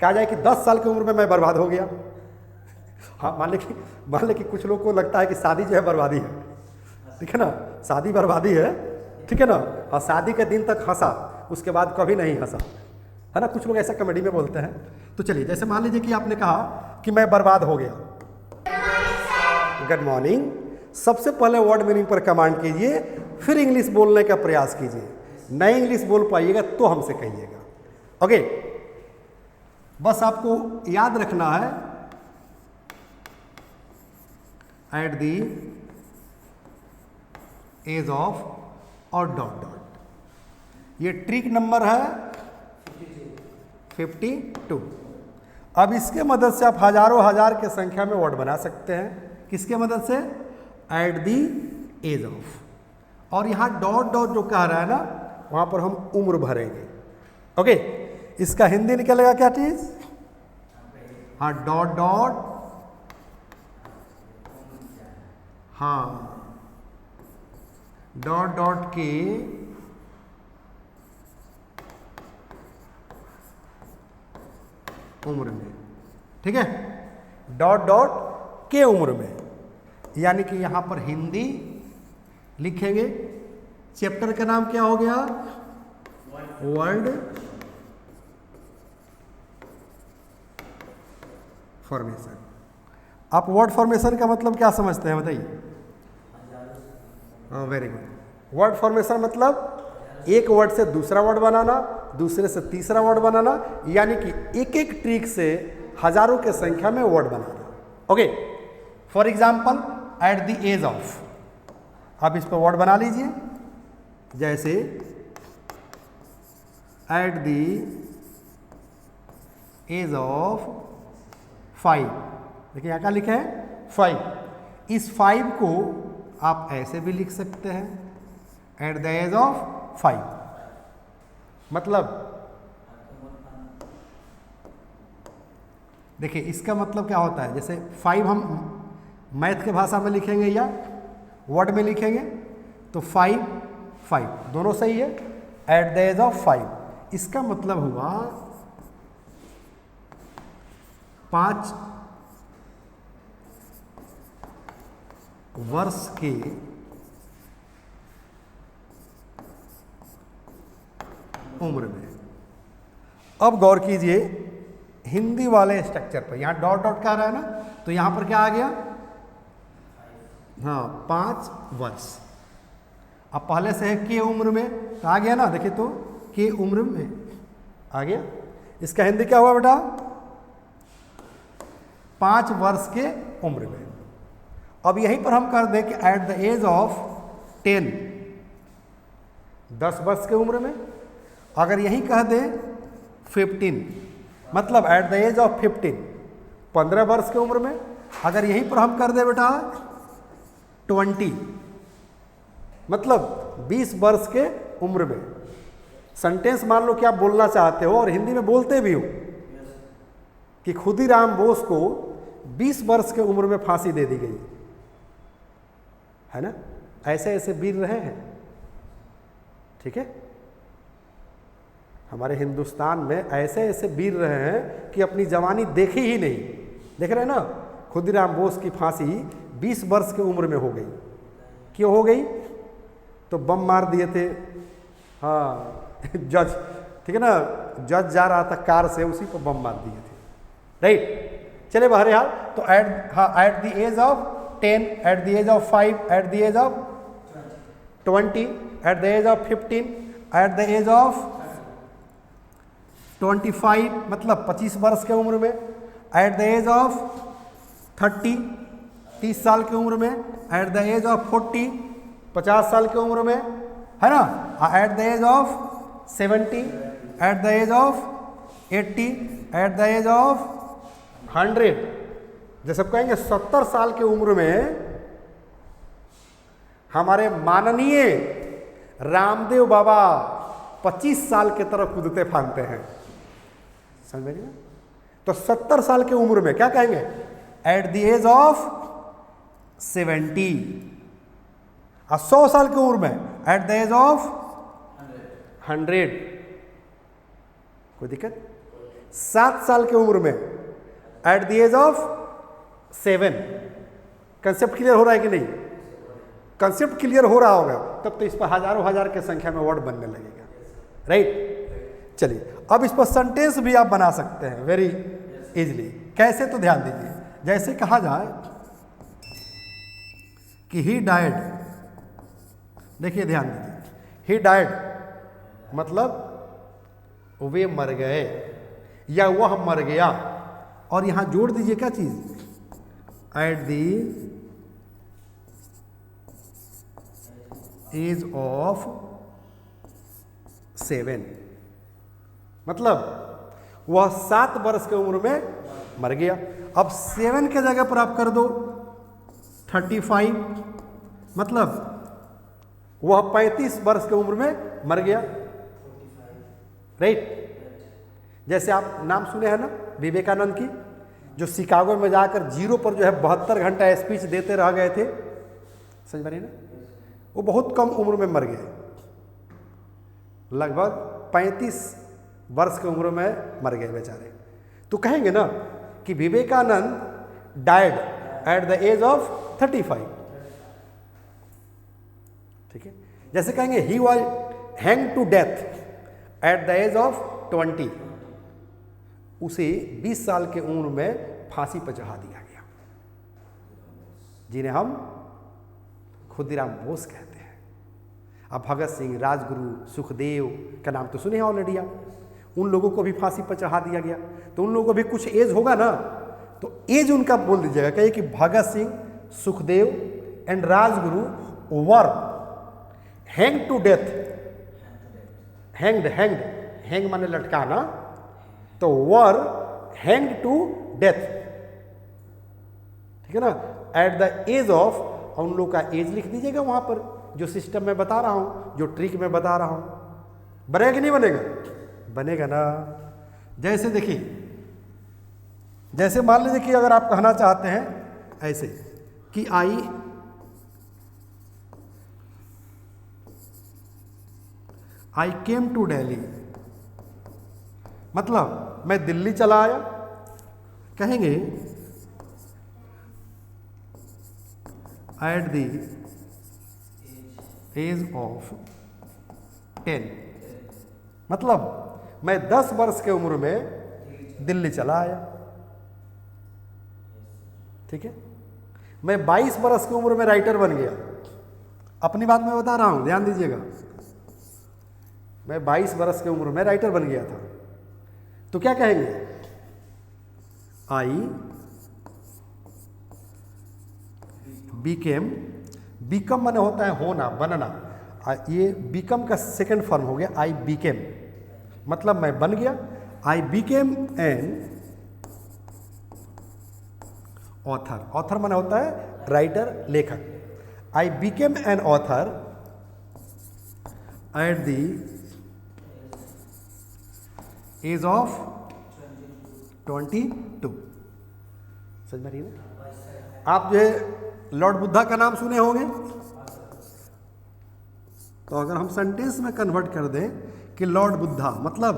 कहा जाए कि 10 साल की उम्र में मैं बर्बाद हो गया। हाँ, मान ले कि कुछ लोग को लगता है कि शादी जो है बर्बादी है, ठीक है ना, शादी बर्बादी है, ठीक है ना, और शादी के दिन तक हंसा, उसके बाद कभी नहीं हंसा, है ना, कुछ लोग ऐसा कॉमेडी में बोलते हैं। तो चलिए, जैसे मान लीजिए कि आपने कहा कि मैं बर्बाद हो गया। Good morning. सबसे पहले वर्ड मीनिंग पर कमांड कीजिए, फिर इंग्लिश बोलने का प्रयास कीजिए। नई इंग्लिश बोल पाइएगा तो हमसे कहिएगा, ओके। बस आपको याद रखना है, एट दी एज ऑफ और डॉट डॉट। ये ट्रिक नंबर है 52। अब इसके मदद से आप हजारों हजार के संख्या में वर्ड बना सकते हैं। किसके मदद से? At the age of. और यहां डॉट डॉट जो कह रहा है ना, वहां पर हम उम्र भरेंगे, ओके। इसका हिंदी निकलेगा क्या चीज? हाँ, डॉट डॉट, हाँ, डॉट डॉट के उम्र में, ठीक है, डॉट डॉट के उम्र में, यानी कि यहां पर हिंदी लिखेंगे। चैप्टर का नाम क्या हो गया? Word formation. आप वर्ड फॉर्मेशन का मतलब क्या समझते हैं, बताइए? Very good. वर्ड फॉर्मेशन मतलब एक वर्ड से दूसरा वर्ड बनाना, दूसरे से तीसरा वर्ड बनाना, यानी कि एक एक ट्रिक से हजारों के संख्या में वर्ड बनाना, okay. For example, at the age of, आप इस पर वर्ड बना लीजिए। जैसे एट द एज ऑफ 5, देखिए यहाँ क्या लिखा है? 5। इस 5 को आप ऐसे भी लिख सकते हैं, एट द एज ऑफ 5। मतलब देखिए, इसका मतलब क्या होता है? जैसे 5 हम मैथ के भाषा में लिखेंगे या वर्ड में लिखेंगे, तो 5 दोनों सही है। एट द एज ऑफ 5, इसका मतलब हुआ 5 वर्ष के उम्र में। अब गौर कीजिए हिंदी वाले स्ट्रक्चर पर, यहां डॉट डॉट कह रहा है ना, तो यहां पर क्या आ गया? हाँ, 5 वर्ष। अब पहले से है के उम्र में, तो आ गया ना, देखिए तो के उम्र में आ गया। इसका हिंदी क्या हुआ बेटा? 5 वर्ष के उम्र में। अब यहीं पर हम कर दें कि एट द एज ऑफ 10, 10 वर्ष के उम्र में। अगर यही कह दें 15, मतलब एट द एज ऑफ 15, 15 वर्ष के उम्र में। अगर यहीं पर हम कर दें बेटा 20, मतलब 20 वर्ष के उम्र में। सेंटेंस मान लो कि आप बोलना चाहते हो और हिंदी में बोलते भी हो कि खुदीराम बोस को 20 वर्ष के उम्र में फांसी दे दी गई, है ना। ऐसे ऐसे वीर रहे हैं, ठीक है। हमारे हिंदुस्तान में ऐसे ऐसे वीर रहे हैं कि अपनी जवानी देखी ही नहीं। देख रहे हैं ना, खुदीराम बोस की फांसी 20 वर्ष की उम्र में हो गई। क्यों हो गई? तो बम मार दिए थे, हाँ, जज, ठीक है ना, जज जा रहा था कार से, उसी पर बम मार दिए थे, राइट। चले बहरहाल, तो at the age of 10, at the age of 5, at the age of 20, at the age of 15, at the age of 25, मतलब 25 वर्ष के उम्र में। एट द एज ऑफ 30, 30 साल की उम्र में। एट द एज ऑफ 40, 50 साल की उम्र में, है ना। At the age of 70, at the age of 80, at the age of 100, जैसे कहेंगे 70 साल की उम्र में हमारे माननीय रामदेव बाबा 25 साल की तरफ कूदते फांदते हैं, समझ में? तो 70 साल की उम्र में क्या कहेंगे? Eight the age of 70। 100 साल की उम्र में एट द एज ऑफ 100। कोई दिक्कत? 7 साल की उम्र में, at the age of 7। Concept clear हो रहा है कि नहीं? कंसेप्ट क्लियर हो रहा होगा तब तो इस पर हजारों हजार की संख्या में वर्ड बनने लगेगा, राइट। चलिए अब इस पर सेंटेंस भी आप बना सकते हैं वेरी इजीली। कैसे? तो ध्यान दीजिए, जैसे कहा जाए कि ही डाइड, देखिए ध्यान दीजिए, ही डाइड मतलब वे मर गए या वह मर गया, और यहां जोड़ दीजिए क्या चीज, एट दी एज ऑफ 7, मतलब वह 7 वर्ष की उम्र में मर गया। अब 7 के जगह पर आप कर दो 35, मतलब वह 35 वर्ष की उम्र में मर गया, राइट। जैसे आप नाम सुने हैं ना विवेकानंद की, जो शिकागो में जाकर जीरो पर जो है 72 घंटा स्पीच देते रह गए थे, समझ पा रही ना, वो बहुत कम उम्र में मर गए, लगभग 35 वर्ष की उम्र में मर गए बेचारे। तो कहेंगे ना कि Vivekananda died at the age of 35, ठीक है। जैसे कहेंगे he was hang to death at the age of 20, उसे 20 साल की उम्र में फांसी पर चढ़ा दिया गया, जिन्हें हम खुदीराम बोस कहते हैं। अब भगत सिंह, राजगुरु, सुखदेव का नाम तो सुने हैं ऑलरेडी आप, उन लोगों को भी फांसी पर चढ़ा दिया गया। तो उन लोगों को भी कुछ एज होगा ना, तो एज उनका बोल दीजिएगा, कहिए कि Bhagat Singh, Sukhdev and Rajguru were hang to death, hang माने लटकाना, तो वर हैंग टू डेथ, ठीक है ना, एट द एज ऑफ, और उन लोग का एज लिख दीजिएगा वहां पर, जो सिस्टम में बता रहा हूं, जो ट्रिक में बता रहा हूं। बनेगा कि नहीं बनेगा? बनेगा ना। जैसे देखिए, जैसे मान लीजिए कि अगर आप कहना चाहते हैं ऐसे कि आई केम टू दिल्ली, मतलब मैं दिल्ली चला आया, कहेंगे एट द एज ऑफ 10, मतलब मैं 10 वर्ष की उम्र में दिल्ली चला आया, ठीक है। मैं 22 वर्ष की उम्र में राइटर बन गया, अपनी बात मैं बता रहा हूं, ध्यान दीजिएगा। मैं 22 वर्ष की उम्र में राइटर बन गया था, तो क्या कहेंगे, आई बीकम माने होता है होना, बनना, ये बीकम का सेकंड फॉर्म हो गया आई बीकेम, मतलब मैं बन गया। I became an author, author माने होता है राइटर, लेखक। I became an author at the age of 22, समझ में रही है? आप जो है लॉर्ड बुद्धा का नाम सुने होंगे, तो अगर हम सेंटेंस में कन्वर्ट कर दें कि लॉर्ड बुद्धा मतलब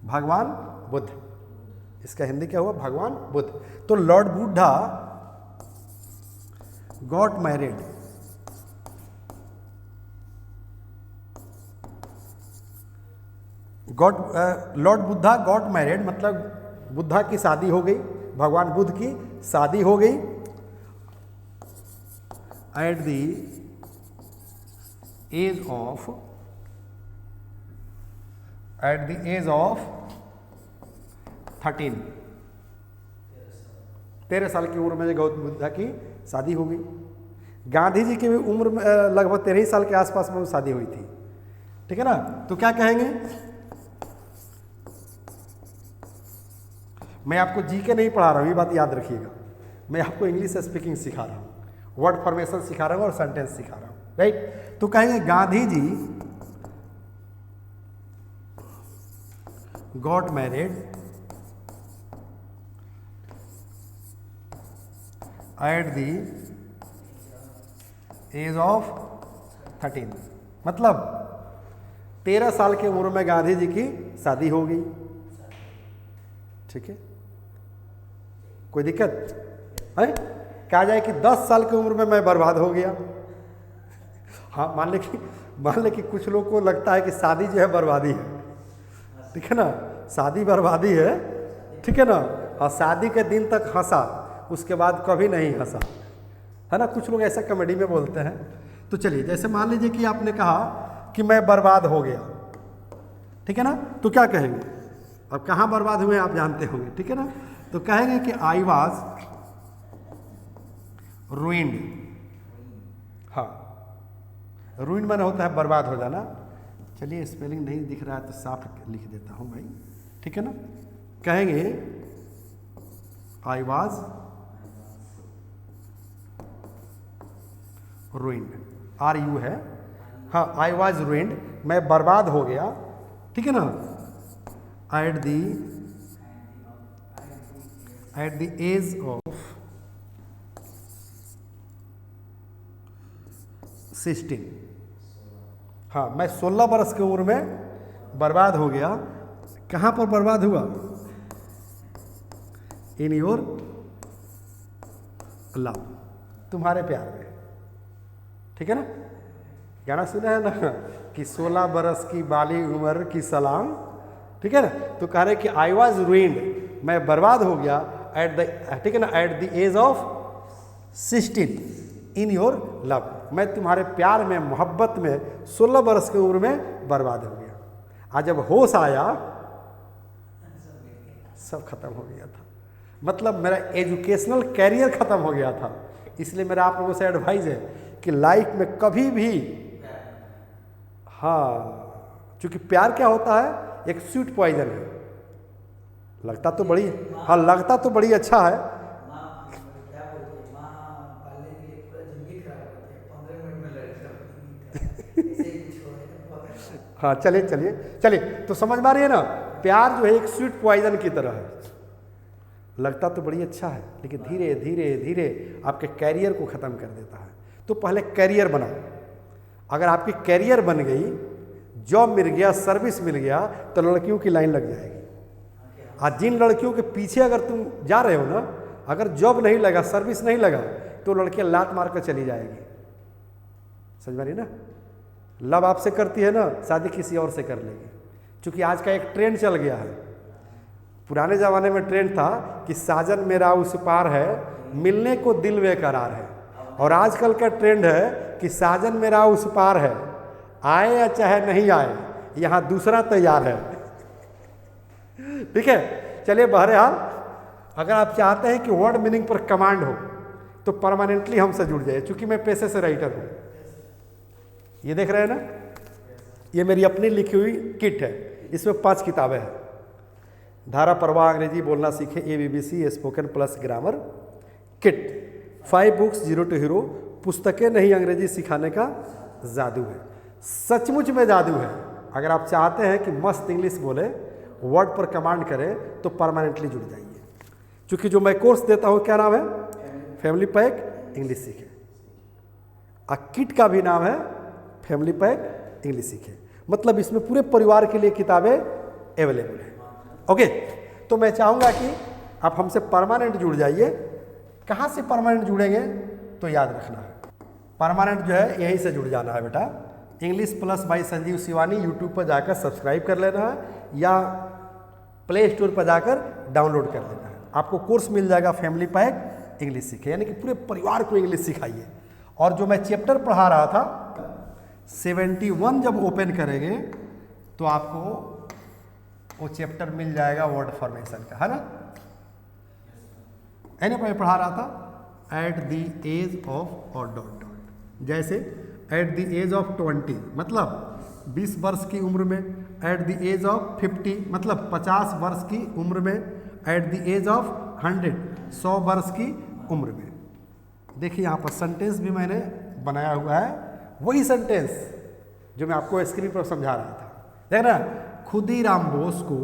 भगवान बुद्ध, इसका हिंदी क्या हुआ, भगवान बुद्ध। तो Lord Buddha got married, Lord Buddha got married मतलब बुद्धा की शादी हो गई, भगवान बुद्ध की शादी हो गई एट द एज ऑफ 13, 13 साल की उम्र में गौतम बुद्धा की शादी हो गई। गांधी जी की भी उम्र में लगभग 13 साल के आसपास में शादी हुई थी, ठीक है ना। तो क्या कहेंगे, मैं आपको जीके नहीं पढ़ा रहा हूं, ये बात याद रखिएगा, मैं आपको इंग्लिश स्पीकिंग सिखा रहा हूं, वर्ड फॉर्मेशन सिखा रहा हूं और सेंटेंस सिखा रहा हूं, राइट। तो कहेंगे Gandhi ji got married at the age of 13, मतलब 13 साल की उम्र में गांधी जी की शादी हो गई, ठीक है, कोई दिक्कत है? कहा जाए कि 10 साल की उम्र में मैं बर्बाद हो गया। हाँ, मान ले कि कुछ लोग को लगता है कि शादी जो है बर्बादी है, ठीक है ना, शादी बर्बादी है, ठीक है ना, और शादी के दिन तक हंसा, उसके बाद कभी नहीं हंसा, है ना, कुछ लोग ऐसा कॉमेडी में बोलते हैं। तो चलिए, जैसे मान लीजिए कि आपने कहा कि मैं बर्बाद हो गया, ठीक है ना, तो क्या कहेंगे? अब कहाँ बर्बाद हुए आप जानते होंगे, ठीक है ना, तो कहेंगे कि आई वॉज रूइंड। हाँ, रूइंड माने होता है बर्बाद हो जाना। चलिए, स्पेलिंग नहीं दिख रहा है तो साफ लिख देता हूँ भाई, ठीक है ना, कहेंगे I was ruined, are you है, हाँ, आई वॉज रूइंड, मैं बर्बाद हो गया, ठीक है ना, एट द एज ऑफ 16। हाँ, मैं 16 बरस की उम्र में बर्बाद हो गया। कहाँ पर बर्बाद हुआ? इन योर लव, तुम्हारे प्यार में, ठीक है ना। गाना सुना है ना कि 16 बरस की बाली उम्र की सलाम, ठीक है ना। तो कह रहे कि आई वॉज रूइंड, मैं बर्बाद हो गया एट द, ठीक है ना, at the age of 16 in your love, मैं तुम्हारे प्यार में, मोहब्बत में 16 बरस की उम्र में बर्बाद हो गया। आज जब होश आया सब खत्म हो गया था, मतलब मेरा एजुकेशनल कैरियर खत्म हो गया था। इसलिए मेरा आप लोगों से एडवाइस है कि लाइफ में कभी भी, हाँ, क्योंकि प्यार क्या होता है, एक स्वीट पॉइजन है, लगता तो बड़ी, हाँ, लगता तो बड़ी अच्छा है, हाँ, चलिए, तो समझ में आ रही है ना, प्यार जो है एक स्वीट पॉइजन की तरह है, लगता तो बड़ी अच्छा है लेकिन धीरे धीरे धीरे आपके कैरियर को ख़त्म कर देता है। तो पहले कैरियर बनाओ, अगर आपकी कैरियर बन गई, जॉब मिल गया, सर्विस मिल गया, तो लड़कियों की लाइन लग जाएगी। आज जिन लड़कियों के पीछे अगर तुम जा रहे हो ना, अगर जॉब नहीं लगा, सर्विस नहीं लगा, तो लड़कियां लात मार कर चली जाएगी, समझ में नहीं ना। लव आपसे करती है ना, शादी किसी और से कर लेगी, क्योंकि आज का एक ट्रेंड चल गया है। पुराने ज़माने में ट्रेंड था कि साजन मेरा उस पार है, मिलने को दिल बेकरार है, और आजकल का ट्रेंड है कि साजन मेरा उस पार है, आए या चाहे नहीं आए, यहाँ दूसरा तैयार है, ठीक है। चलिए, बहरहाल अगर आप चाहते हैं कि वर्ड मीनिंग पर कमांड हो तो परमानेंटली हमसे जुड़ जाइए, क्योंकि मैं पेशे से राइटर हूँ। ये देख रहे हैं ना, ये मेरी अपनी लिखी हुई किट है, इसमें 5 किताबें हैं। धारा प्रवाह अंग्रेजी बोलना सीखे, ABBC spoken plus grammar kit, 5 books, 0 to hero, पुस्तकें नहीं अंग्रेजी सिखाने का जादू है, सचमुच में जादू है। अगर आप चाहते हैं कि मस्त इंग्लिश बोले, वर्ड पर कमांड करें, तो परमानेंटली जुड़ जाइए, क्योंकि जो मैं कोर्स देता हूँ क्या नाम है, फैमिली पैक इंग्लिश सीखे। किट का भी नाम है फैमिली पैक इंग्लिश सीखे, मतलब इसमें पूरे परिवार के लिए किताबें अवेलेबल है। ओके, तो मैं चाहूँगा कि आप हमसे परमानेंट जुड़ जाइए। कहाँ से परमानेंट जुड़ेंगे, तो याद रखना है, परमानेंट जो है यहीं से जुड़ जाना है बेटा। English plus by Sanjeev Shivani YouTube पर जाकर सब्सक्राइब कर लेना है, या प्ले स्टोर पर जाकर डाउनलोड कर लेना है। आपको कोर्स मिल जाएगा फैमिली पैक इंग्लिश सीखे, यानी कि पूरे परिवार को इंग्लिश सिखाइए। और जो मैं चैप्टर पढ़ा रहा था 71 जब ओपन करेंगे तो आपको वो चैप्टर मिल जाएगा वर्ड फॉर्मेशन का, है ना। मैंने पढ़ा रहा था एट द एज ऑफ और डॉट डॉट, जैसे एट द एज ऑफ 20 मतलब 20 वर्ष की उम्र में, एट द एज ऑफ 50 मतलब 50 वर्ष की उम्र में, एट द एज ऑफ 100 वर्ष की उम्र में। देखिए यहाँ पर सेंटेंस भी मैंने बनाया हुआ है, वही सेंटेंस जो मैं आपको स्क्रीन पर समझा रहा था। देख ना, खुदीराम बोस को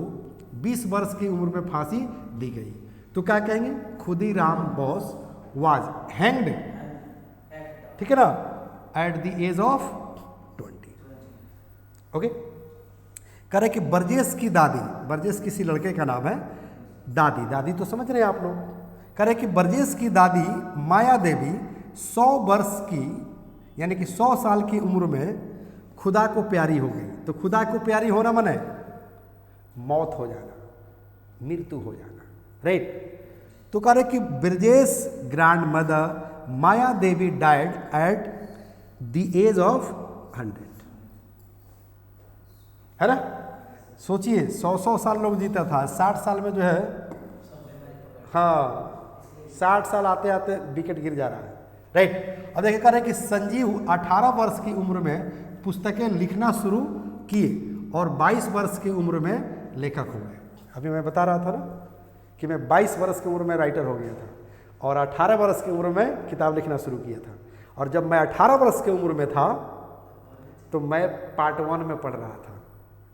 20 वर्ष की उम्र में फांसी दी गई, तो क्या कहेंगे, खुदीराम बोस वाज हैंग्ड, ठीक है ना, at the age of 20। Okay, कह रहे कि बर्जेस की दादी, बर्जेस किसी लड़के का नाम है, दादी, दादी तो समझ रहे हैं आप लोग। कह रहे कि ब्रजेश की दादी माया देवी 100 वर्ष की यानी कि 100 साल की उम्र में खुदा को प्यारी हो गई। तो खुदा को प्यारी होना माने मौत हो जाना, मृत्यु हो जाना, राइट। तो कह रहे कि Brajesh grand mother Maya Devi died at the age of 100, है ना। सोचिए 100 साल लोग जीता था, 60 साल में जो है, हाँ 60 साल आते आते विकेट गिर जा रहा है, राइट। अब देखिए कह रहे कि संजीव 18 वर्ष की उम्र में पुस्तकें लिखना शुरू किए और 22 वर्ष की उम्र में लेखक हो गए। अभी मैं बता रहा था ना कि मैं 22 वर्ष की उम्र में राइटर हो गया था और 18 वर्ष की उम्र में किताब लिखना शुरू किया था। और जब मैं 18 वर्ष की उम्र में था तो मैं पार्ट 1 में पढ़ रहा था,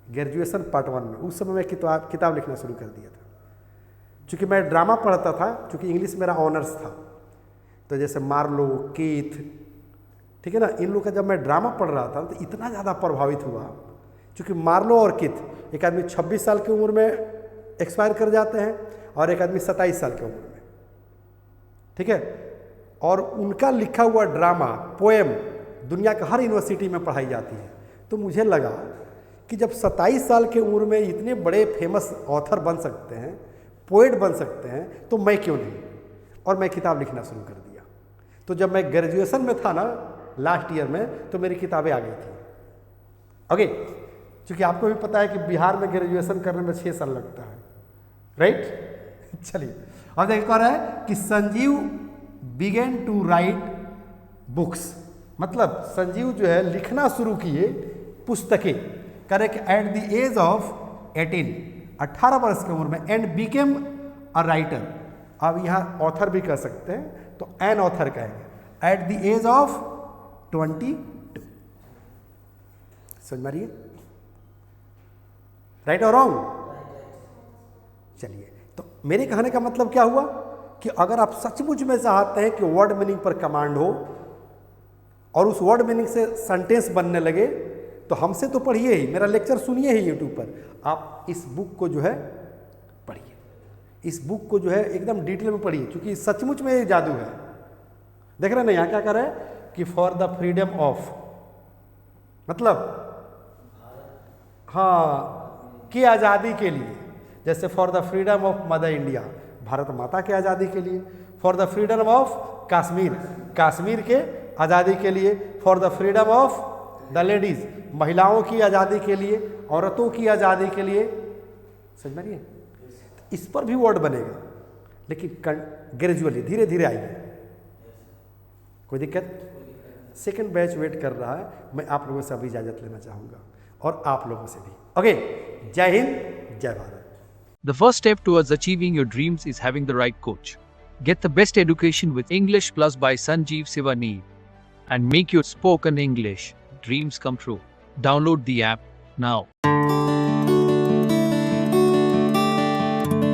ग्रेजुएशन पार्ट 1 में। उस समय मैं किताब लिखना शुरू कर दिया था। चूँकि मैं ड्रामा पढ़ता था, चूँकि इंग्लिश मेरा ऑनर्स था, तो जैसे मार्लो, कीथ, ठीक है ना, इन लोग का जब मैं ड्रामा पढ़ रहा था तो इतना ज़्यादा प्रभावित हुआ। चूँकि मार्लो और कीथ, एक आदमी 26 साल की उम्र में एक्सपायर कर जाते हैं और एक आदमी 27 साल की उम्र में, ठीक है। और उनका लिखा हुआ ड्रामा, पोएम दुनिया के हर यूनिवर्सिटी में पढ़ाई जाती है। तो मुझे लगा कि जब 27 साल की उम्र में इतने बड़े फेमस ऑथर बन सकते हैं, पोएट बन सकते हैं, तो मैं क्यों नहीं। और मैं किताब लिखना शुरू कर दिया। तो जब मैं ग्रेजुएशन में था ना, लास्ट ईयर में, तो मेरी किताबें आ गई थी। ओके, क्योंकि आपको भी पता है कि बिहार में ग्रेजुएशन करने में 6 साल लगता है, राइट। चलिए अब देखिए कह रहा है कि Sanjeev began to write books, मतलब संजीव जो है लिखना शुरू किए पुस्तकें, करे कि एट द एज ऑफ 18 वर्ष की उम्र में, एंड बिकेम अ राइटर। अब यहाँ ऑथर भी कह सकते हैं, तो एन ऑथर कहेंगे। एट द एज ऑफ 22, समझ मारिए, राइट और रॉन्ग। चलिए, तो मेरे कहने का मतलब क्या हुआ कि अगर आप सचमुच में चाहते हैं कि वर्ड मीनिंग पर कमांड हो और उस वर्ड मीनिंग से सेंटेंस बनने लगे, तो हमसे तो पढ़िए ही, मेरा लेक्चर सुनिए ही यूट्यूब पर। आप इस बुक को जो है पढ़िए, इस बुक को जो है एकदम डिटेल में पढ़िए, क्योंकि सचमुच में ये जादू है। देख रहे हैं ना, यहाँ क्या कर रहा है कि फॉर द फ्रीडम ऑफ, मतलब हाँ की आज़ादी के लिए, जैसे for the freedom of mother India, Bharat माता की आज़ादी के लिए। For the freedom of Kashmir, Kashmir के आज़ादी के लिए। For the freedom of the ladies, महिलाओं की आज़ादी के लिए, औरतों की आज़ादी के लिए। समझ में, इस पर भी वर्ड बनेगा, लेकिन ग्रेजुअली, धीरे धीरे आएगी। कोई दिक्कत? सेकंड बैच वेट कर रहा है। मैं आप लोगों से अभी इजाज़त लेना चाहूँगा और आप लोगों से भी। ओके, जय हिंद, जय Bharat. The first step towards achieving your dreams is having the right coach. Get the best education with English Plus by Sanjeev Sivaneer and make your spoken English dreams come true. Download the app now.